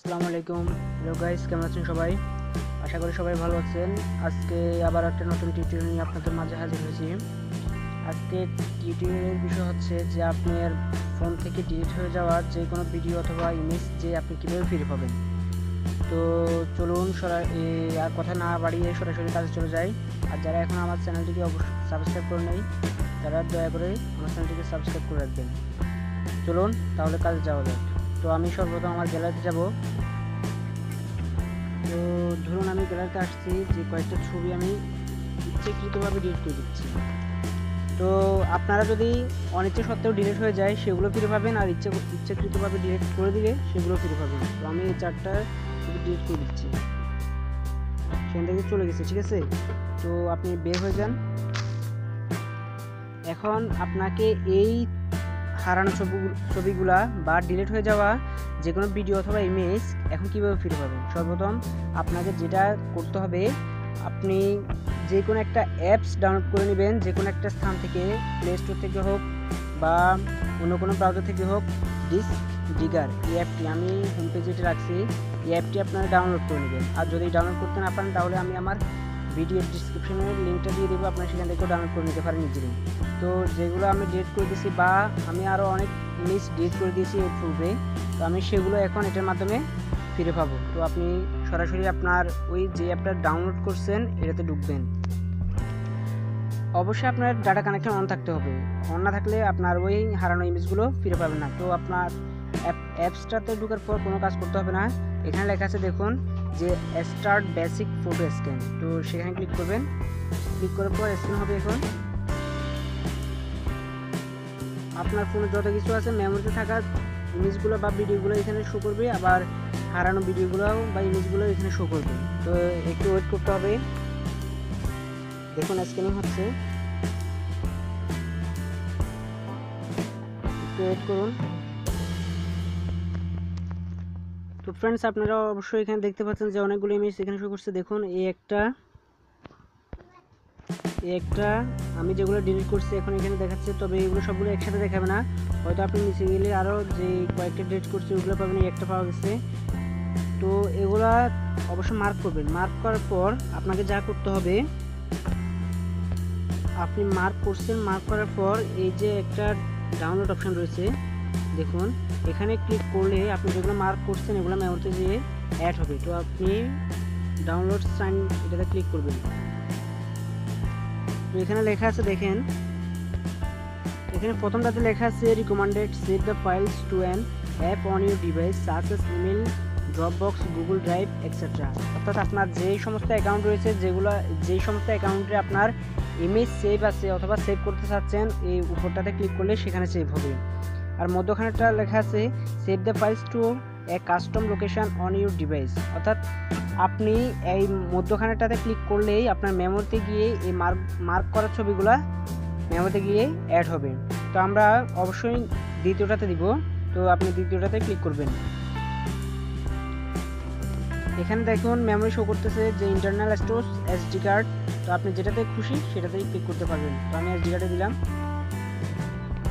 আসসালামু আলাইকুম। Hello guys, কেমন আছেন সবাই? আশা করি সবাই ভালো আছেন। আজকে আবার একটা নতুন টিউটোরিয়াল নিয়ে আপনাদের মাঝে হাজির হয়েছি। আজকে টিউটোরিয়ালের বিষয় হচ্ছে যে আপনার ফোন থেকে ডিলিট হয়ে যাওয়া যে কোনো ভিডিও অথবা ইমেজ যে আপনি কীভাবে ফিরে পাবেন। তো চলুন আর কথা না বাড়িয়ে সরাসরি কাজে চলে যাই। আর যারা এখন আমার চ্যানেলটিকে অবশ্যই সাবস্ক্রাইব করে নেই, তারা দয়া করে আমার চ্যানেলটিকে সাবস্ক্রাইব করে রাখবেন। চলুন তাহলে কাজে যাওয়া যাক। তো আমি সর্বপ্রথম আমার গ্যালারিতে যাব। তো ধরুন আমি গ্যালারিতে আসছি, যে কয়েকটা ছবি আমি ইচ্ছাকৃতভাবে ডিলিট করে দিচ্ছি। তো আপনারা যদি অনিচ্ছা সত্ত্বেও ডিলিট হয়ে যায় সেগুলো ফিরে পাবেন, আর ইচ্ছাকৃতভাবে ডিলিট করে দিলে সেগুলো ফিরে পাবেন। তো আমি এই চারটা ছবি ডিলিট করে দিচ্ছি, সেখান থেকে চলে গেছে, ঠিক আছে। তো আপনি বের হয়ে যান। এখন আপনাকে এই হারানো ছবিগুলা বা ডিলিট হয়ে যাওয়া যে কোনো ভিডিও অথবা ইমেজ এখন কীভাবে ফিরে পাবেন। সর্বপ্রথম আপনাকে যেটা করতে হবে, আপনি যে কোনো একটা অ্যাপস ডাউনলোড করে নেবেন, যে কোনো একটা স্থান থেকে, প্লে স্টোর থেকে হোক বা অন্য কোনো ব্রাউজার থেকে হোক। ডিস্ক ডিগার এই অ্যাপটি আমি হোম পেজে রাখছি, এই অ্যাপটি আপনারা ডাউনলোড করে নেবেন। আর যদি ডাউনলোড করতে না পারেন তাহলে আমি আমার ভিডিও ডিসক্রিপশনের লিঙ্কটা দিয়ে দেবো, আপনারা সেখান থেকেও ডাউনলোড করে নিতে পারেন নিজেরাই। তো যেগুলো আমি ডিলিট করে দিয়েছি বা আমি আরও অনেক ইমেজ ডিলিট করে দিয়েছি এর পূর্বে, তো আমি সেগুলো এখন এটার মাধ্যমে ফিরে পাবো। তো আপনি সরাসরি আপনার ওই যে অ্যাপটা ডাউনলোড করছেন এটাতে ঢুকবেন। অবশ্যই আপনার ডাটা কানেকশন অন থাকতে হবে, অন না থাকলে আপনার ওই হারানো ইমেজগুলো ফিরে পাবেন না। তো আপনার অ্যাপসটাতে ঢোকার পর কোনো কাজ করতে হবে না। এখানে লেখা আছে দেখুন যে স্টার্ট বেসিক ফটো স্ক্যান, তো সেখানে ক্লিক করবেন। ক্লিক করার পর স্ক্যান হবে। এখন আপনার ফোনে যত কিছু আছে মেমোরিতে থাকা ইমেজগুলো বা ভিডিওগুলো এখানে শো করবে, আবার হারানো ভিডিওগুলো বা ইমেজগুলো এখানে শো করবে। তো একটু ওয়েট করতে হবে। দেখুন স্ক্যানিং হচ্ছে, একটু ওয়েট করুন। তো ফ্রেন্ডস, আপনারা অবশ্যই এখানে দেখতে পাচ্ছেন যে অনেকগুলো ইমেজ এখানে শো করছে। দেখুন এই একটা আমি যেগুলো ডিলিট করছি এখন এখানে দেখাচ্ছে, তবে এগুলো সবগুলো একসাথে দেখাবে না। হয়তো আপনি নিচে গেলে আরও যে কয়েকটা ডিলিট করছি ওগুলো পাবেন, এই একটা পাওয়া গেছে। তো এগুলা অবশ্যই মার্ক করবেন। মার্ক করার পর আপনাকে যা করতে হবে, আপনি মার্ক করছেন, মার্ক করার পর এই যে একটা ডাউনলোড অপশান রয়েছে, দেখুন এখানে ক্লিক করলে আপনি যেগুলো মার্ক করছেন এগুলো মেমোরিতে যেয়ে অ্যাড হবে। তো আপনি ডাউনলোড সাইন এটাতে ক্লিক করবেন। তো এখানে লেখা আছে, দেখেন এখানে প্রথমটাতে লেখা আছে recommended save the files to an app on your device such as email, Dropbox, Google drive etcetera. অর্থাৎ আপনার যেই সমস্ত অ্যাকাউন্ট রয়েছে, যেই সমস্ত অ্যাকাউন্টে আপনার ইমেজ সেভ আছে অথবা সেভ করতে চাচ্ছেন, এই উপরটাতে ক্লিক করলে সেখানে সেভ হবে। আর মধ্যখানেরটা লেখা আছে save the files to a custom location on your device. অর্থাৎ আপনি এই মধ্যখানেরটাতে ক্লিক করলেই আপনার মেমোরিতে গিয়ে এই মার্ক করা ছবিগুলা মেমোরিতে গিয়ে অ্যাড হবে। তো আমরা অবশ্যই দ্বিতীয়টাতে দিব, তো আপনি দ্বিতীয়টাতে ক্লিক করবেন। এখানে দেখুন মেমোরি শো করতেছে যে ইন্টারনাল স্টোরেজ এসডি কার্ড। তো আপনি যেটাতে খুশি সেটাতেই ক্লিক করতে পারবেন। তো আমি এসডি কার্ডে দিলাম।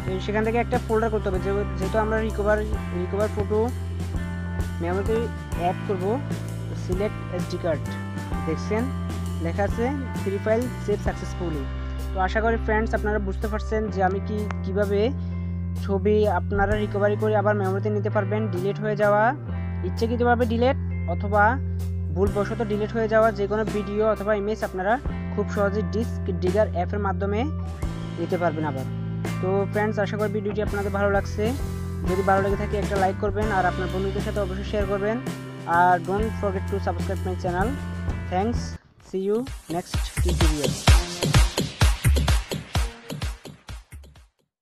তো সেখান থেকে একটা ফোল্ডার করতে হবে, যেহেতু আমরা রিকভার ফটো মেমোরিতে অ্যাড করব। সিলেক্ট এসডি কার্ড, দেখছেন লেখা আছে ফ্রি ফাইল সেভ সাকসেসফুলি। তো আশা করি ফ্রেন্ডস আপনারা বুঝতে পারছেন যে আমি কিভাবে ছবি আপনারা রিকভারি করে আবার মেমোরিতে নিতে পারবেন। ডিলিট হয়ে যাওয়া, ইচ্ছাকৃতভাবে ডিলিট অথবা ভুলবশত ডিলিট হয়ে যাওয়া যে কোনো ভিডিও অথবা ইমেজ আপনারা খুব সহজে ডিস্ক ডিগার অ্যাপের মাধ্যমে নিতে পারবেন আবার। তো ফ্রেন্ডস, আশা করি ভিডিওটি আপনাদের ভালো লাগছে। যদি ভালো লেগে থাকে একটা লাইক করবেন, আর আপনার বন্ধুদের সাথে অবশ্যই শেয়ার করবেন। আর don't forget to subscribe my channel. Thanks, see you next tutorial.